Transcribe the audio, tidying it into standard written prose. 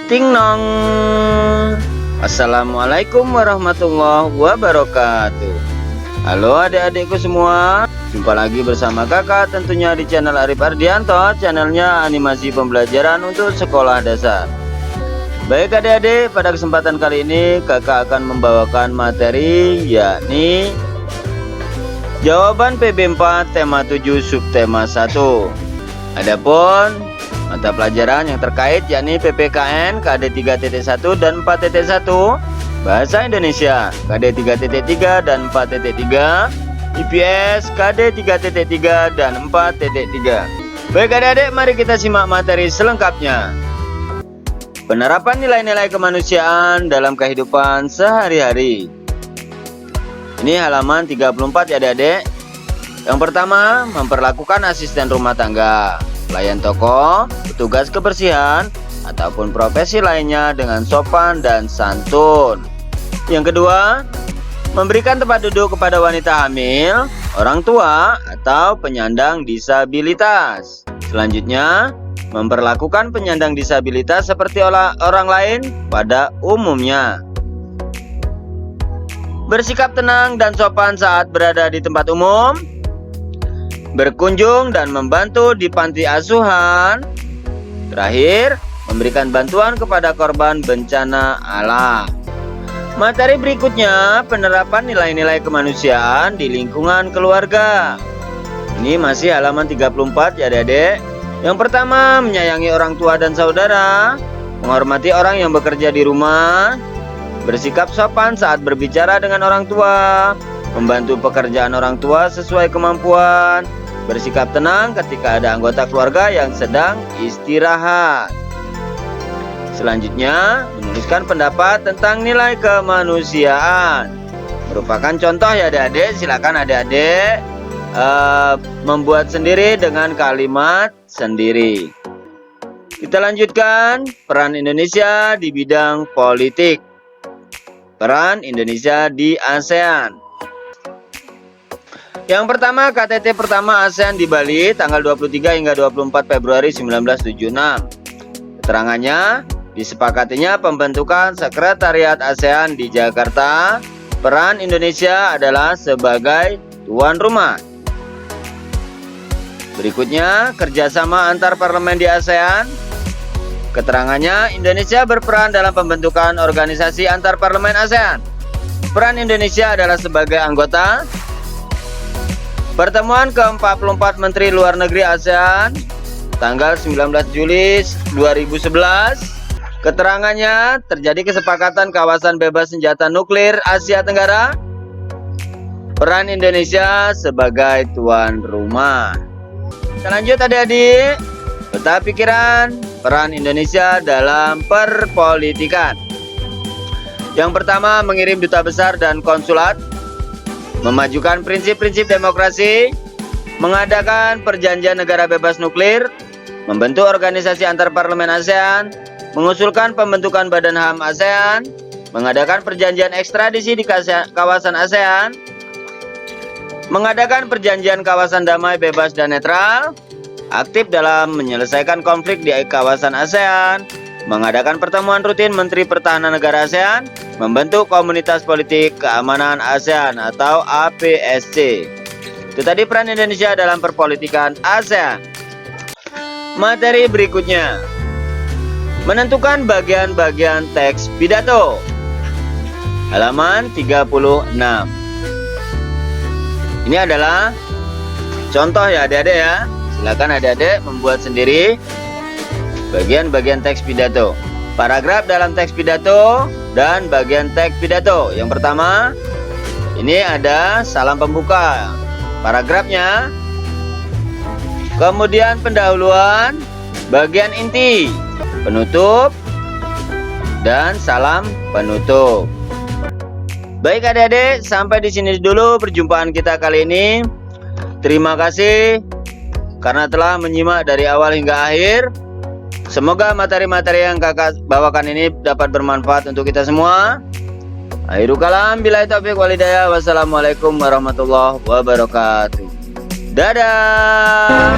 Ting nong. Assalamualaikum warahmatullahi wabarakatuh. Halo adik-adikku semua, jumpa lagi bersama kakak tentunya di channel Arif Ardianto, channelnya animasi pembelajaran untuk sekolah dasar. Baik adik-adik, pada kesempatan kali ini kakak akan membawakan materi yakni jawaban PB4 tema 7 subtema 1. Adapun mata pelajaran yang terkait yakni PPKN KD 3.1 dan 4.1, Bahasa Indonesia KD 3.3 dan 4.3, IPS KD 3.3 dan 4.3. Baik adik-adik, mari kita simak materi selengkapnya. Penerapan nilai-nilai kemanusiaan dalam kehidupan sehari-hari. Ini halaman 34 ya adik-adik. Yang pertama, memperlakukan asisten rumah tangga, pelayan toko, petugas kebersihan, ataupun profesi lainnya dengan sopan dan santun. Yang kedua, memberikan tempat duduk kepada wanita hamil, orang tua, atau penyandang disabilitas. Selanjutnya, memperlakukan penyandang disabilitas seperti orang lain pada umumnya. Bersikap tenang dan sopan saat berada di tempat umum. Berkunjung dan membantu di panti asuhan. Terakhir, memberikan bantuan kepada korban bencana alam. Materi berikutnya, penerapan nilai-nilai kemanusiaan di lingkungan keluarga. Ini masih halaman 34 ya adik-adik. Yang pertama, menyayangi orang tua dan saudara, menghormati orang yang bekerja di rumah, bersikap sopan saat berbicara dengan orang tua, membantu pekerjaan orang tua sesuai kemampuan, bersikap tenang ketika ada anggota keluarga yang sedang istirahat. Selanjutnya, menuliskan pendapat tentang nilai kemanusiaan. Merupakan contoh ya adik-adik, silakan adik-adik membuat sendiri dengan kalimat sendiri. Kita lanjutkan, peran Indonesia di bidang politik. Peran Indonesia di ASEAN. Yang pertama, KTT pertama ASEAN di Bali tanggal 23 hingga 24 Februari 1976. Keterangannya, disepakatinya pembentukan Sekretariat ASEAN di Jakarta. Peran Indonesia adalah sebagai tuan rumah. Berikutnya, kerjasama antar parlemen di ASEAN. Keterangannya, Indonesia berperan dalam pembentukan organisasi antar parlemen ASEAN. Peran Indonesia adalah sebagai anggota. Pertemuan ke-44 Menteri Luar Negeri ASEAN tanggal 19 Juli 2011. Keterangannya, terjadi kesepakatan kawasan bebas senjata nuklir Asia Tenggara. Peran Indonesia sebagai tuan rumah. Kita lanjut adik-adik. Peta pikiran peran Indonesia dalam perpolitikan. Yang pertama, mengirim duta besar dan konsulat, memajukan prinsip-prinsip demokrasi, mengadakan perjanjian negara bebas nuklir, membentuk organisasi antar parlemen ASEAN, mengusulkan pembentukan Badan HAM ASEAN, mengadakan perjanjian ekstradisi di kawasan ASEAN, mengadakan perjanjian kawasan damai bebas dan netral, aktif dalam menyelesaikan konflik di kawasan ASEAN, mengadakan pertemuan rutin Menteri Pertahanan Negara ASEAN, membentuk Komunitas Politik Keamanan ASEAN atau APSC. Itu tadi peran Indonesia dalam perpolitikan ASEAN. Materi berikutnya, menentukan bagian-bagian teks pidato. Halaman 36. Ini adalah contoh ya adik-adik ya. Silakan adik-adik membuat sendiri bagian-bagian teks pidato. Paragraf dalam teks pidato dan bagian teks pidato. Yang pertama, ini ada salam pembuka paragrafnya. Kemudian pendahuluan, bagian inti, penutup, dan salam penutup. Baik adik-adik, sampai di sini dulu perjumpaan kita kali ini. Terima kasih karena telah menyimak dari awal hingga akhir. Semoga materi-materi yang kakak bawakan ini dapat bermanfaat untuk kita semua. Akhirul kalam, billahi taufiq wal hidayah. Wassalamualaikum warahmatullahi wabarakatuh. Dadah.